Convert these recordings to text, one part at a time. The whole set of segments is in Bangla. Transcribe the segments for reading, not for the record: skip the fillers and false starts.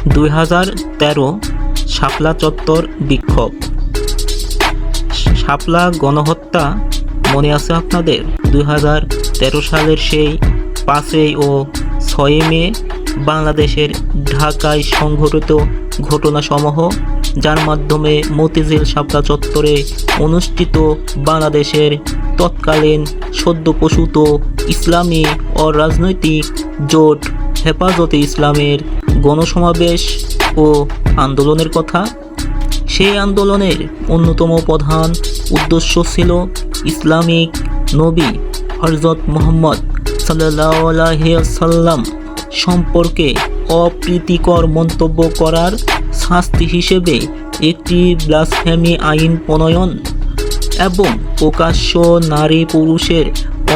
2013 শাপলা চত্বর বিক্ষোভ। শাপলা গণহত্যা মনে আছে আপনাদের? 2013 সালের সেই 5 ও 6 মে বাংলাদেশের ঢাকায় সংঘটিত ঘটনাসমূহ, যার মাধ্যমে মতিঝিল শাপলা চত্বরে অনুষ্ঠিত বাংলাদেশের তৎকালীন সদ্যপ্রসূত ইসলামী ও রাজনৈতিক জোট হেফাজতে ইসলামের গণসমাবেশ ও আন্দোলনের কথা। সেই আন্দোলনের অন্যতম প্রধান উদ্দেশ্য ছিল ইসলামিক নবী হযরত মুহাম্মদ সাল্লাল্লাহু আলাইহি ওয়াসাল্লাম সম্পর্কে অপ্রীতিকর মন্তব্য করার শাস্তি হিসেবে একটি ব্লাসফেমি আইন প্রণয়ন এবং প্রকাশ্য নারী পুরুষের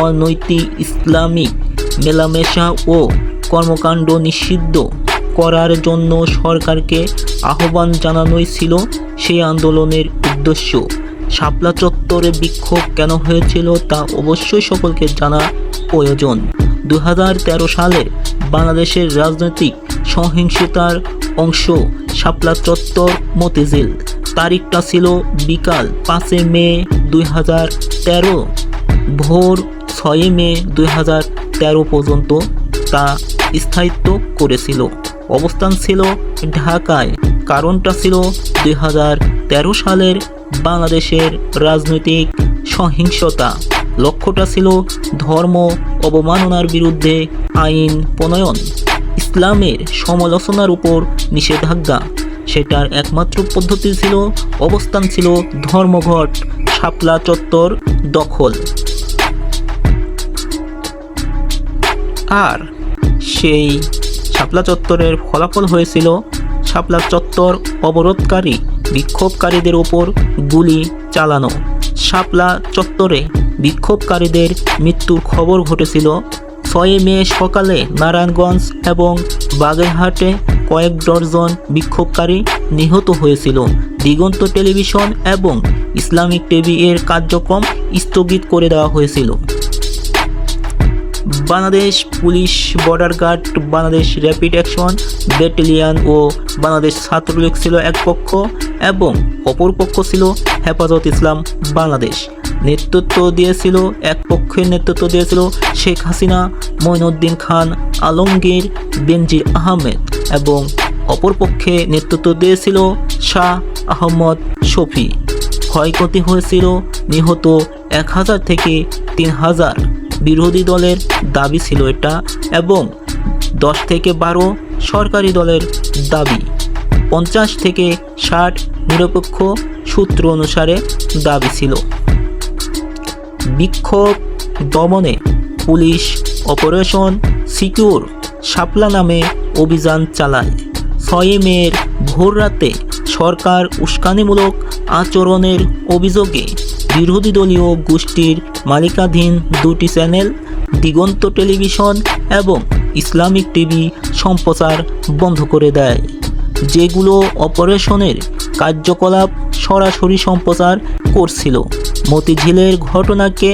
অনৈতিক ইসলামিক মেলামেশা ও কর্মকাণ্ড নিষিদ্ধ করার জন্য সরকারকে আহ্বান জানানোই ছিল সেই আন্দোলনের উদ্দেশ্য। শাপলা চত্বরে বিক্ষোভ কেন হয়েছিল তা অবশ্যই সকলকে জানা প্রয়োজন। 2013 সালের বাংলাদেশের রাজনৈতিক সহিংসতার অংশ শাপলা চত্বর মতিঝিল। তারিখটা ছিল বিকাল 5 মে 2013 ভোর 6 মে 2013 পর্যন্ত তা স্থায়িত্ব করেছিল। অবস্থান ছিল ঢাকায়। কারণটা ছিল 2013 সালের বাংলাদেশের রাজনৈতিক সহিংসতা। লক্ষ্যটা ছিল ধর্ম অবমাননার বিরুদ্ধে আইন প্রণয়ন, ইসলামের সমালোচনার উপর নিষেধাজ্ঞা। সেটার একমাত্র পদ্ধতি ছিল, অবস্থান ছিল ধর্মঘট, শাপলা চত্বর দখল। আর সেই শাপলা চত্বরের ফলাফল হয়েছিল শাপলা চত্বর অবরোধকারী বিক্ষোভকারীদের ওপর গুলি চালানো। শাপলা চত্বরে বিক্ষোভকারীদের মৃত্যুর খবর ঘটেছিল। 6 মে সকালে নারায়ণগঞ্জ এবং বাগেরহাটে কয়েক ডজন বিক্ষোভকারী নিহত হয়েছিল। দিগন্ত টেলিভিশন এবং ইসলামিক টিভি এর কার্যক্রম স্থগিত করে দেওয়া হয়েছিল। Bangladesh police, border guard, Bangladesh rapid action battalion ও বাংলাদেশ ছাত্রলীগ ছিল এক পক্ষ এবং অপর পক্ষ ছিল হেফাজত ইসলাম বাংলাদেশ। নেতৃত্ব দিয়েছিল, এক পক্ষের নেতৃত্ব দিয়েছিল শেখ হাসিনা, মঈনুদ্দিন খান, আলমগীর, বেনজির আহমেদ এবং অপর পক্ষে নেতৃত্ব দিয়েছিল শাহ আহমদ শফি। ক্ষয়ক্ষতি হয়েছিল, নিহত 1000 থেকে 3000। বিরোধী দলের দাবি ছিল এটা এবং 10 থেকে 12 সরকারি দলের দাবি। 50 থেকে 60 নিরপেক্ষ সূত্র অনুসারে দাবি ছিল। বিক্ষোভ দমনে পুলিশ অপারেশন সিকিউর শাপলা নামে অভিযান চালায়। 6 মের ভোররাতে সরকার উস্কানিমূলক আচরণের অভিযোগে বিরোধী দলীয় গোষ্ঠীর মালিকাধীন 2টি চ্যানেল, দিগন্ত টেলিভিশন এবং ইসলামিক টিভি সম্প্রচার বন্ধ করে দেয়, যেগুলো অপারেশনের কার্যকলাপ সরাসরি সম্প্রচার করছিল। মতিঝিলের ঘটনাকে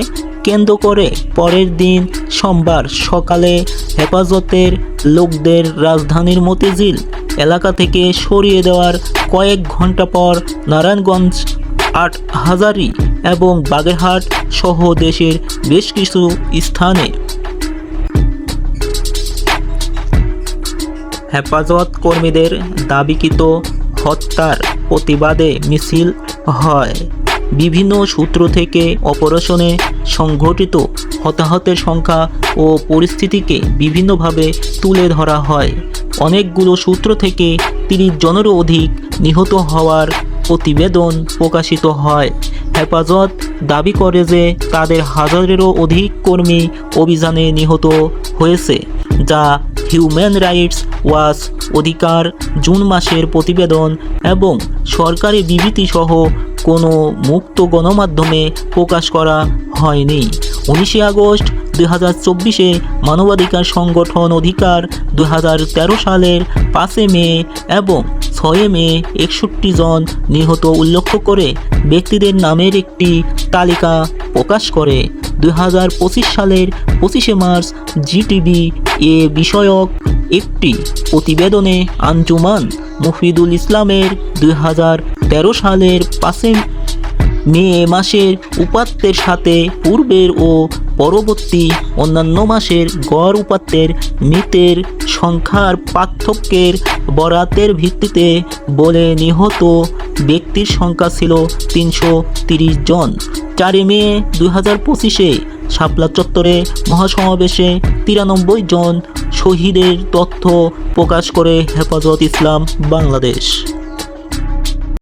কেন্দ্র করে পরের দিন সোমবার সকালে হেফাজতের লোকদের রাজধানীর মতিঝিল এলাকা থেকে সরিয়ে দেওয়ার কয়েক ঘন্টা পর নারায়ণগঞ্জ, আটহাজারী এবং বাগেরহাট সহ দেশের বেশ কিছু স্থানে হেফাজত কর্মীদের দাবিকৃত হত্যার প্রতিবাদে মিছিল হয়। বিভিন্ন সূত্র থেকে অপারেশনে সংঘটিত হতাহতের সংখ্যা ও পরিস্থিতিকে বিভিন্নভাবে তুলে ধরা হয়। অনেকগুলো সূত্র থেকে 30 জনেরও অধিক নিহত হওয়ার প্রতিবেদন প্রকাশিত হয়। হেফাজত দাবি করে যে তাদের হাজারেরও অধিক কর্মী অভিযানে নিহত হয়েছে, যা হিউম্যান রাইটস ওয়াচ অধিকার জুন মাসের প্রতিবেদন এবং সরকারি বিবৃতি সহ কোনো মুক্ত গণমাধ্যমে প্রকাশ করা হয়নি। 19 আগস্ট 2024-এ মানবাধিকার সংগঠন অধিকার 2013 সালের 5 মে এবং 6 মে 61 জন নিহত উল্লেখ করে ব্যক্তিদের নামের একটি তালিকা প্রকাশ করে। 2025 সালের 25 মার্চ জিটিভি এ বিষয়ক একটি প্রতিবেদনে আঞ্জুমান মুফিদুল ইসলামের 2013 সালের 5 মে মাসের উপাত্তের সাথে পূর্বের ও পরবর্তী অন্যান্য মাসের গড় উপাত্তের মৃতের সংখ্যার পার্থক্যের বরাতের ভিত্তিতে বলে নিহত ব্যক্তির সংখ্যা ছিল 330 জন। 4 মে 2025-এ শাপলা চত্বরে মহাসমাবেশে 93 জন শহীদের তথ্য প্রকাশ করে হেফাজত ইসলাম বাংলাদেশ।